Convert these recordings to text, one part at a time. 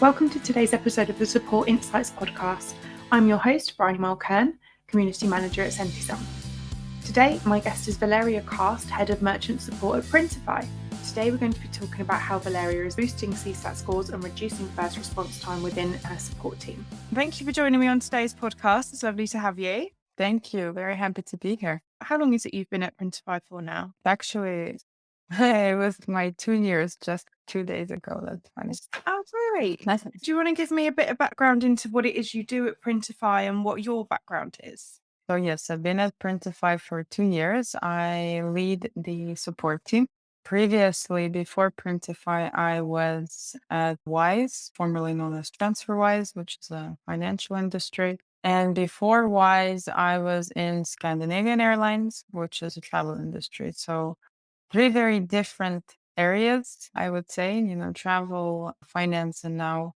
Welcome to today's episode of the Support Insights podcast. I'm your host, Bryony Mulcairn, Community Manager at Sentisum. Today, my guest is Valeria Cast, Head of Merchant Support at Printify. Today, we're going to be talking about how Valeria is boosting CSAT scores and reducing first response time within her support team. Thank you for joining me on today's podcast. It's lovely to have you. Thank you. Very happy to be here. How long is it you've been at Printify for now? Actually, it was my 2 years just 2 days ago. That's funny. Oh, great. Nice. Do you want to give me a bit of background into what it is you do at Printify and what your background is? So yes, I've been at Printify for 2 years. I lead the support team. Previously, before Printify, I was at Wise, formerly known as TransferWise, which is a financial industry. And before Wise, I was in Scandinavian Airlines, which is a travel industry. So 3 very different areas, I would say, travel, finance, and now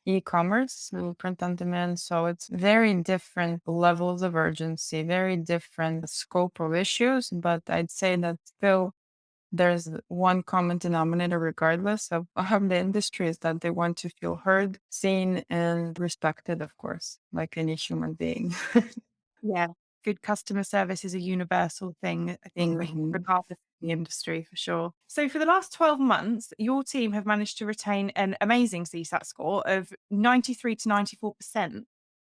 e-commerce, print on demand. So it's very different levels of urgency, very different scope of issues. But I'd say that still there's one common denominator regardless of the industry is that they want to feel heard, seen, and respected, of course, like any human being. Yeah. Good customer service is a universal thing, I think, regardless of the industry for sure. So for the last 12 months, your team have managed to retain an amazing CSAT score of 93 to 94%.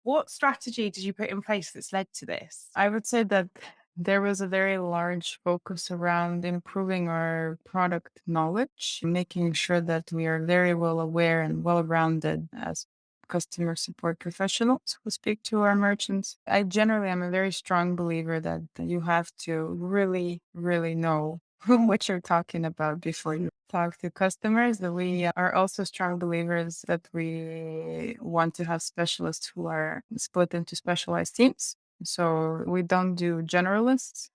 What strategy did you put in place that's led to this? I would say that there was a very large focus around improving our product knowledge, making sure that we are very well aware and well rounded as customer support professionals who speak to our merchants. I generally am a very strong believer that you have to really, really know what you're talking about before you talk to customers. That we are also strong believers that we want to have specialists who are split into specialized teams. So we don't do generalists.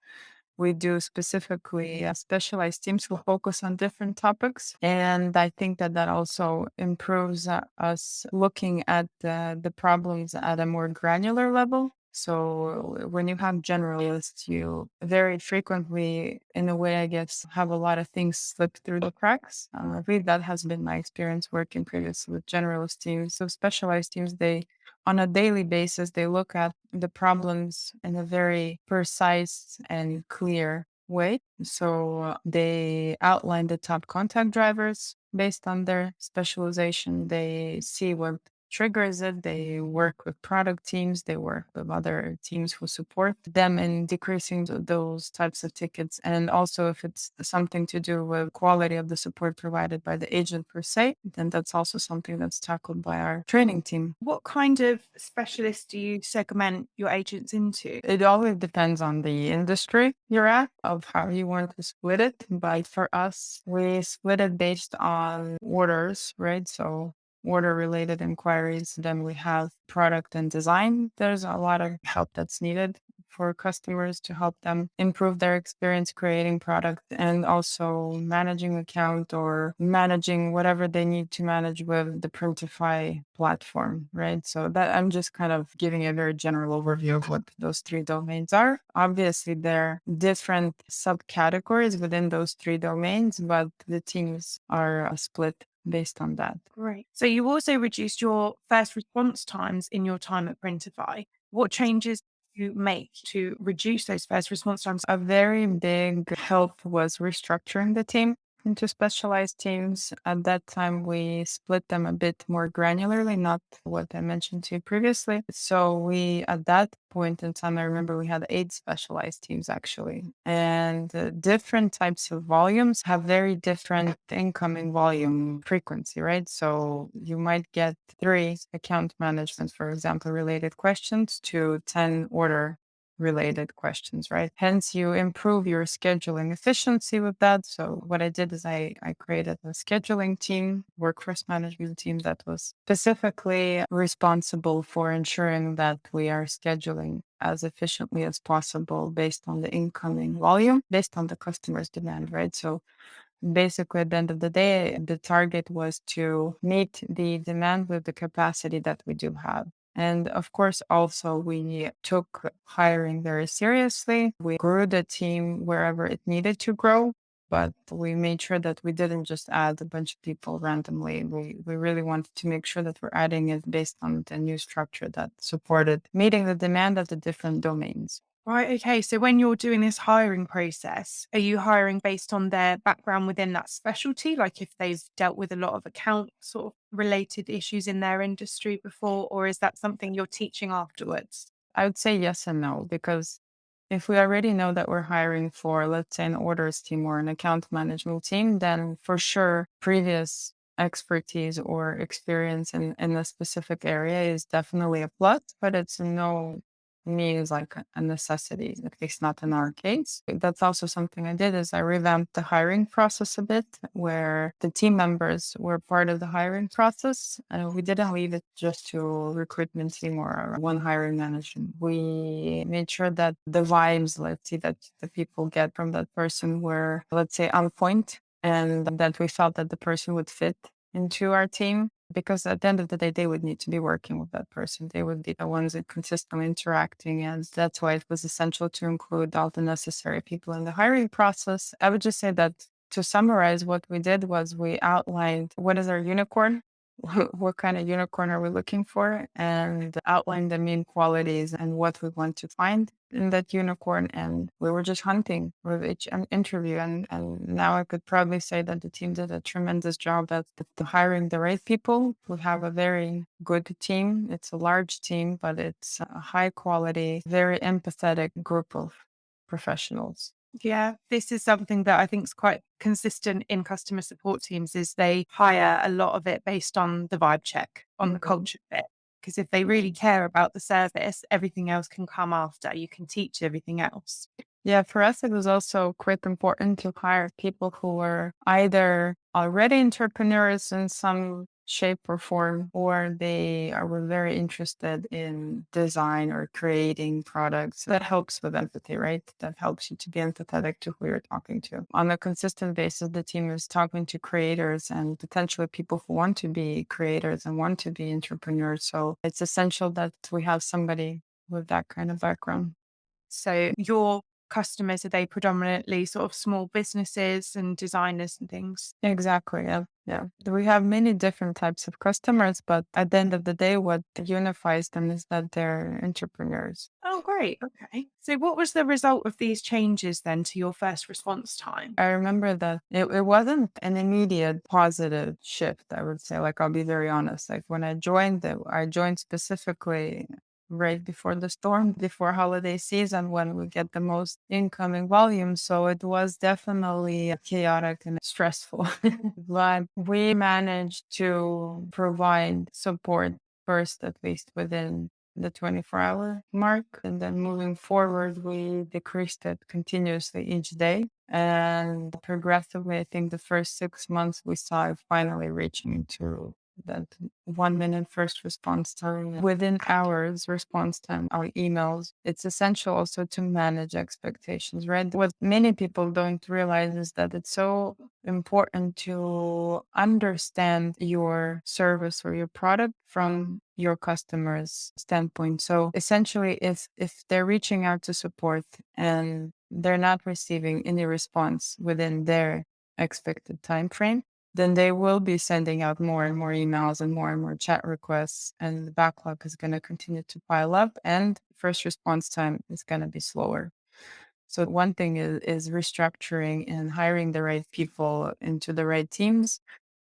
We do specifically specialized teams who focus on different topics. And I think that that also improves us looking at the problems at a more granular level. So when you have generalists, you very frequently, in a way, I guess, have a lot of things slip through the cracks. I think that has been my experience working previously with generalist teams. So specialized teams, they on a daily basis, they look at the problems in a very precise and clear way. So they outline the top contact drivers based on their specialization. They see what triggers it. They work with product teams. They work with other teams who support them in decreasing those types of tickets. And also, if it's something to do with quality of the support provided by the agent per se, then that's also something that's tackled by our training team. What kind of specialists do you segment your agents into? It always depends on the industry you're at, of how you want to split it. But for us, we split it based on orders, right? So order related inquiries. Then we have product and design. There's a lot of help that's needed for customers to help them improve their experience creating product and also managing account or managing whatever they need to manage with the Printify platform, right? So that I'm just kind of giving a very general overview of what those 3 domains are. Obviously, there are different subcategories within those 3 domains, but the teams are split based on that. Great. So you also reduced your first response times in your time at Printify. What changes do you make to reduce those first response times? A very big help was restructuring the team into specialized teams. At that time, we split them a bit more granularly, not what I mentioned to you previously. So we, at that point in time, I remember we had 8 specialized teams actually. And different types of volumes have very different incoming volume frequency, right? So you might get 3 account management, for example, related questions to 10 order related questions, right? Hence, you improve your scheduling efficiency with that. So what I did is I created a scheduling team, workforce management team that was specifically responsible for ensuring that we are scheduling as efficiently as possible based on the incoming volume, based on the customer's demand, right? So basically, at the end of the day, the target was to meet the demand with the capacity that we do have. And of course, also, we took hiring very seriously. We grew the team wherever it needed to grow but we made sure that we didn't just add a bunch of people randomly. We really wanted to make sure that we're adding it based on the new structure that supported meeting the demand of the different domains. Right. Okay. So when you're doing this hiring process, are you hiring based on their background within that specialty? Like if they've dealt with a lot of account sort of related issues in their industry before, or is that something you're teaching afterwards? I would say yes and no, because if we already know that we're hiring for, let's say, an orders team or an account management team, then for sure, previous expertise or experience in a specific area is definitely a plus, but it's no means like a necessity, at least not in our case. That's also something I did is I revamped the hiring process a bit, where the team members were part of the hiring process. We didn't leave it just to recruitment team or one hiring manager. We made sure that the vibes, let's see, that the people get from that person were, let's say, on point, and that we felt that the person would fit into our team, because at the end of the day, they would need to be working with that person. They would be the ones that consistently interacting. And that's why it was essential to include all the necessary people in the hiring process. I would just say that to summarize, what we did was we outlined what is our unicorn, what kind of unicorn are we looking for, and outline the main qualities and what we want to find in that unicorn. And we were just hunting with each interview. And now I could probably say that the team did a tremendous job at hiring the right people. We have a very good team. It's a large team, but it's a high quality, very empathetic group of professionals. Yeah, this is something that I think is quite consistent in customer support teams is they hire a lot of it based on the vibe check, on the culture fit. Because if they really care about the service, everything else can come after. You can teach everything else. Yeah, for us, it was also quite important to hire people who were either already entrepreneurs in some shape or form, or were very interested in design or creating products. That helps with empathy, right? That helps you to be empathetic to who you're talking to. On a consistent basis, the team is talking to creators and potentially people who want to be creators and want to be entrepreneurs. So it's essential that we have somebody with that kind of background. So your customers, are they predominantly sort of small businesses and designers and things? Exactly. Yeah. Yeah. We have many different types of customers, but at the end of the day, what unifies them is that they're entrepreneurs. Oh, great. Okay. So what was the result of these changes then to your first response time? I remember that it wasn't an immediate positive shift, I would say. Like, I'll be very honest. Like, when I joined specifically right before the storm, before holiday season, when we get the most incoming volume. So it was definitely chaotic and stressful. But we managed to provide support first, at least within the 24-hour mark. And then moving forward, we decreased it continuously each day. And progressively, I think the first 6 months, we saw it finally reaching to that 1 minute first response time, within hours response time, our emails. It's essential also to manage expectations, right? What many people don't realize is that it's so important to understand your service or your product from your customer's standpoint. So essentially, if they're reaching out to support and they're not receiving any response within their expected time frame, then they will be sending out more and more emails and more chat requests, and the backlog is going to continue to pile up, and first response time is going to be slower. So one thing is restructuring and hiring the right people into the right teams.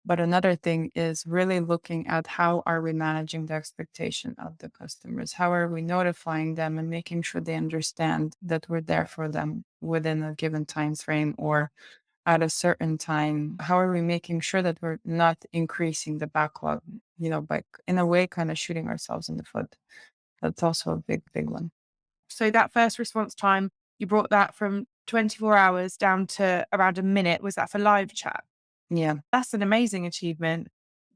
But another thing is really looking at how are we managing the expectation of the customers? How are we notifying them and making sure they understand that we're there for them within a given time frame or at a certain time? How are we making sure that we're not increasing the backlog, by in a way kind of shooting ourselves in the foot? That's also a big one. So that first response time, you brought that from 24 hours down to around a minute. Was that for live chat? Yeah. That's an amazing achievement.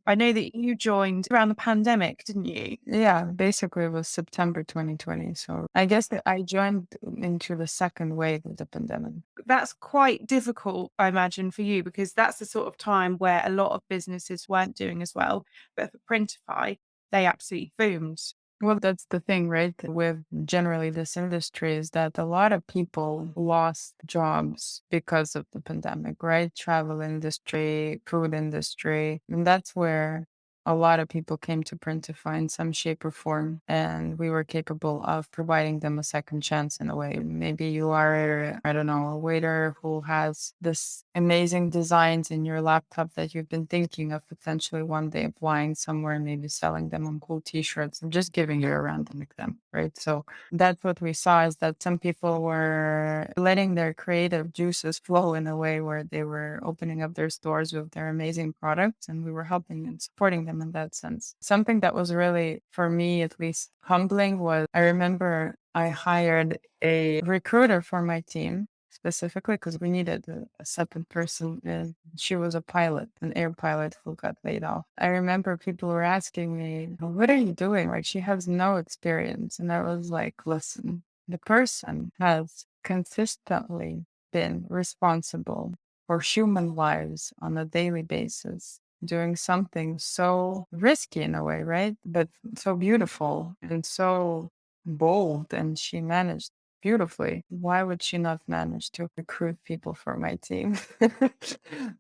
I know that you joined around the pandemic, didn't you? Yeah, basically it was September 2020. So I guess that I joined into the second wave of the pandemic. That's quite difficult, I imagine, for you, because that's the sort of time where a lot of businesses weren't doing as well. But for Printify, they absolutely boomed. Well, that's the thing, right? With generally this industry is that a lot of people lost jobs because of the pandemic, right? Travel industry, food industry. And that's where a lot of people came to Printify in some shape or form. And we were capable of providing them a second chance in a way. Maybe you are, I don't know, a waiter who has this amazing designs in your laptop that you've been thinking of potentially one day applying somewhere and maybe selling them on cool t-shirts. I'm just giving you a random example, right? So that's what we saw is that some people were letting their creative juices flow in a way where they were opening up their stores with their amazing products and we were helping and supporting them in that sense. Something that was really, for me at least, humbling was I remember I hired a recruiter for my team specifically because we needed a second person and she was a pilot, an air pilot who got laid off. I remember people were asking me, what are you doing? Like she has no experience. And I was like, listen, the person has consistently been responsible for human lives on a daily basis, doing something so risky in a way, right? But so beautiful and so bold. And she managed beautifully. Why would she not manage to recruit people for my team?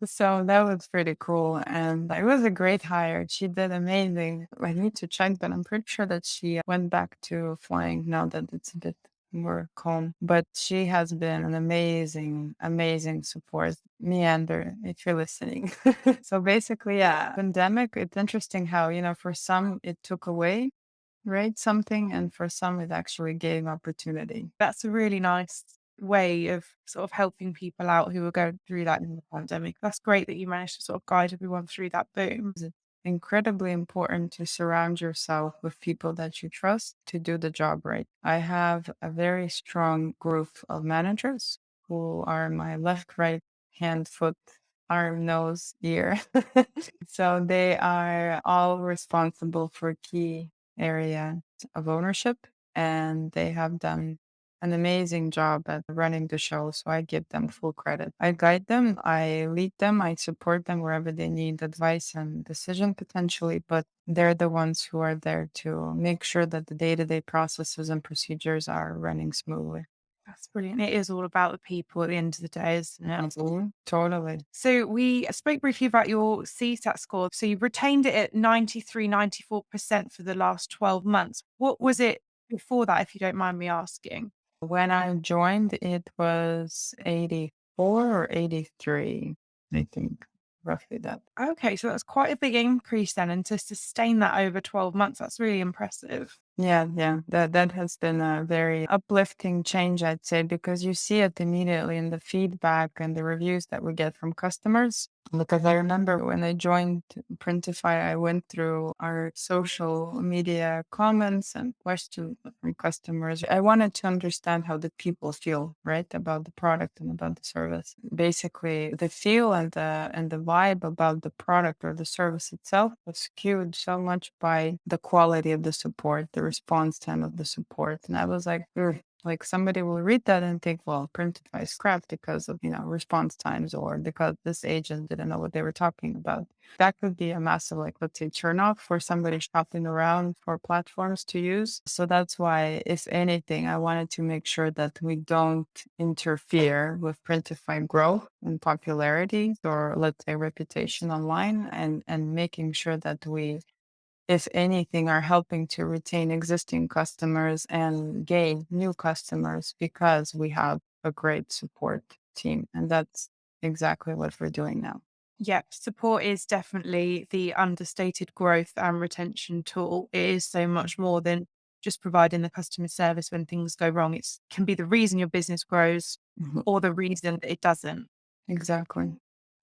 So that was pretty cool. And it was a great hire. She did amazing. I need to check, but I'm pretty sure that she went back to flying now that it's a bit more calm. But she has been an amazing, amazing support. Meander, if you're listening. So basically, yeah, pandemic, it's interesting how, for some it took away, right? Something, and for some, it actually gave opportunity. That's a really nice way of sort of helping people out who were going through that in the pandemic. That's great that you managed to sort of guide everyone through that boom. It's incredibly important to surround yourself with people that you trust to do the job right. I have a very strong group of managers who are my left, right hand, foot, arm, nose, ear. So they are all responsible for key areas of ownership, and they have done an amazing job at running the show. So I give them full credit. I guide them, I lead them, I support them wherever they need advice and decision potentially, but they're the ones who are there to make sure that the day to day processes and procedures are running smoothly. That's brilliant. It is all about the people at the end of the day, isn't it? Mhm. Totally. So we spoke briefly about your CSAT score. So you've retained it at 93, 94% for the last 12 months. What was it before that, if you don't mind me asking? When I joined, it was 84 or 83, I think, roughly that. Okay, so that's quite a big increase then. And to sustain that over 12 months, that's really impressive. Yeah, yeah, that has been a very uplifting change, I'd say, because you see it immediately in the feedback and the reviews that we get from customers. Because I remember when I joined Printify, I went through our social media comments and questions from customers. I wanted to understand how the people feel, right, about the product and about the service. Basically, the feel and the vibe about the product or the service itself was skewed so much by the quality of the support, the response time of the support. And I was like, "Ugh." Like somebody will read that and think, well, Printify is crap because of, response times or because this agent didn't know what they were talking about. That could be a massive, like, let's say, turn off for somebody shopping around for platforms to use. So that's why, if anything, I wanted to make sure that we don't interfere with Printify growth and popularity or, let's say, reputation online, and making sure that we, if anything, are helping to retain existing customers and gain new customers because we have a great support team. And that's exactly what we're doing now. Yep, support is definitely the understated growth and retention tool. It is so much more than just providing the customer service when things go wrong. It can be the reason your business grows Mhm. or the reason that it doesn't. Exactly.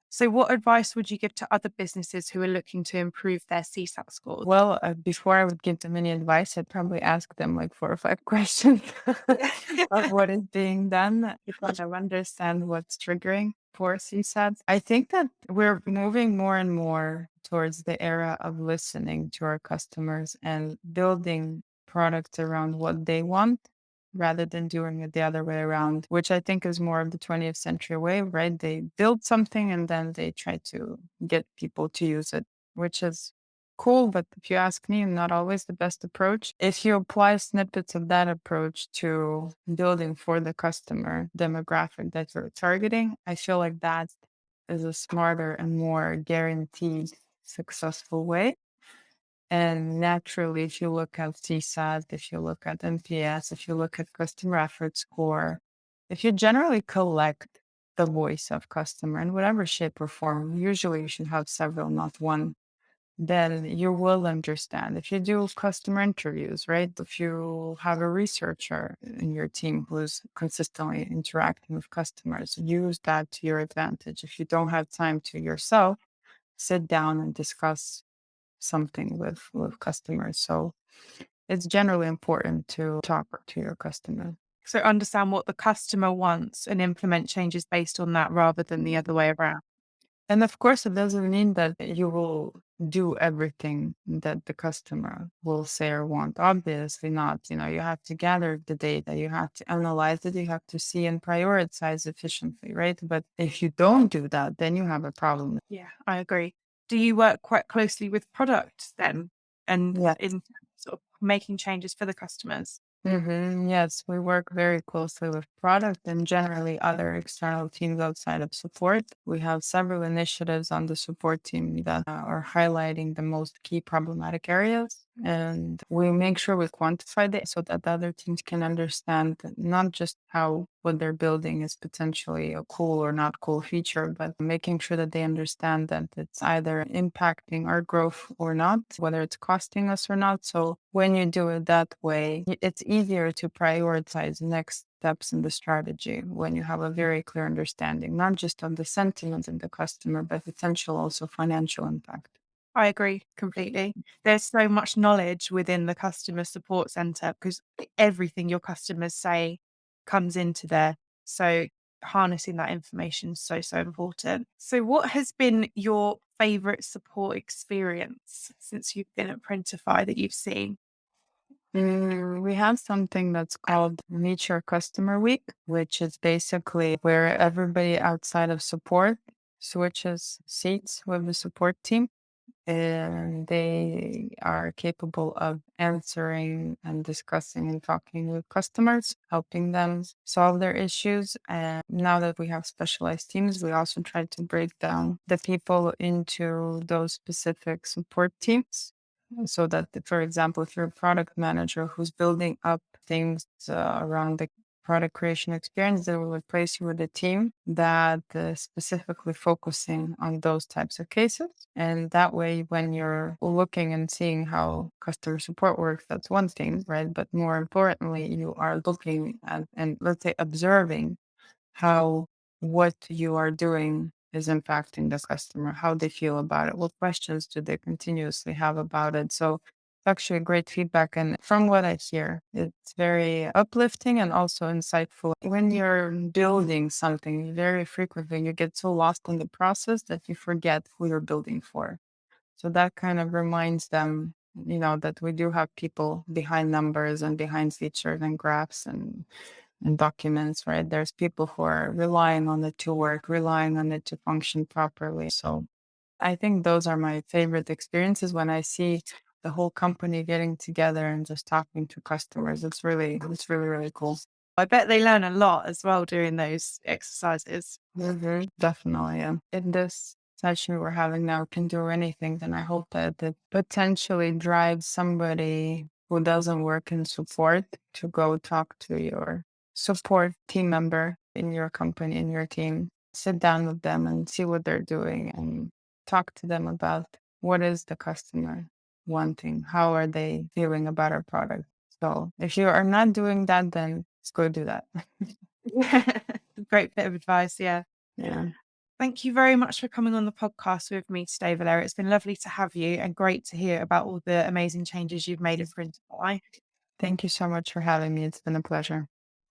So, what advice would you give to other businesses who are looking to improve their CSAT scores? Well, before I would give them any advice, I'd probably ask them like 4 or 5 questions Yeah. of what is being done to kind of understand what's triggering for CSAT. I think that we're moving more and more towards the era of listening to our customers and building products around what they want rather than doing it the other way around, which I think is more of the 20th century way, right? They build something and then they try to get people to use it, which is cool, but if you ask me, not always the best approach. If you apply snippets of that approach to building for the customer demographic that you're targeting, I feel like that is a smarter and more guaranteed successful way. And naturally, if you look at CSAT, if you look at NPS, if you look at customer effort score, if you generally collect the voice of customer in whatever shape or form, usually you should have several, not one, then you will understand. If you do customer interviews, right? If you have a researcher in your team who's consistently interacting with customers, use that to your advantage. If you don't have time to yourself, sit down and discuss something with customers. So it's generally important to talk to your customer. So understand what the customer wants and implement changes based on that rather than the other way around. And of course, it doesn't mean that you will do everything that the customer will say or want. Obviously not. You know, you have to gather the data, you have to analyze it, you have to see and prioritize efficiently, right? But if you don't do that, then you have a problem. Yeah, I agree. Do you work quite closely with product then and Yeah. in sort of making changes for the customers? Yes, we work very closely with product and generally other external teams outside of support. We have several initiatives on the support team that are highlighting the most key problematic areas. And we make sure we quantify this so that the other teams can understand not just how what they're building is potentially a cool or not cool feature, but making sure that they understand that it's either impacting our growth or not, whether it's costing us or not. So when you do it that way, it's easier to prioritize next steps in the strategy when you have a very clear understanding, not just of the sentiment in the customer, but potential also financial impact. I agree completely. There's so much knowledge within the customer support center because everything your customers say comes into there. So harnessing that information is so, so important. So what has been your favorite support experience since you've been at Printify that you've seen? We have something that's called Meet Your Customer Week, which is basically where everybody outside of support switches seats with the support team, and they are capable of answering and discussing and talking with customers, helping them solve their issues. And now that we have specialized teams, we also try to break down the people into those specific support teams. So that, for example, if you're a product manager who's building up things around the product creation experience, they will replace you with a team that specifically focusing on those types of cases. And that way, when you're looking and seeing how customer support works, that's one thing, right? But more importantly, you are looking at and let's say observing how what you are doing is impacting the customer, how they feel about it, what questions do they continuously have about it. So it's actually great feedback. And from what I hear, it's very uplifting and also insightful. When you're building something, very frequently you get so lost in the process that you forget who you're building for. So that kind of reminds them, that we do have people behind numbers and behind features and graphs and documents, right? There's people who are relying on it to work, relying on it to function properly. So I think those are my favorite experiences when I see the whole company getting together and just talking to customers. It's really, really cool. I bet they learn a lot as well doing those exercises. Definitely. In this session we're having now can do anything, then I hope that it potentially drives somebody who doesn't work in support to go talk to your support team member in your company, in your team. Sit down with them and see what they're doing and talk to them about what is the customer wanting, how are they feeling about our product. So if you are not doing that, then let's go do that. Great bit of advice. Yeah. Yeah. Thank you very much for coming on the podcast with me today, Valeria. It's been lovely to have you and great to hear about all the amazing changes you've made in Printify. Thank you so much for having me. It's been a pleasure.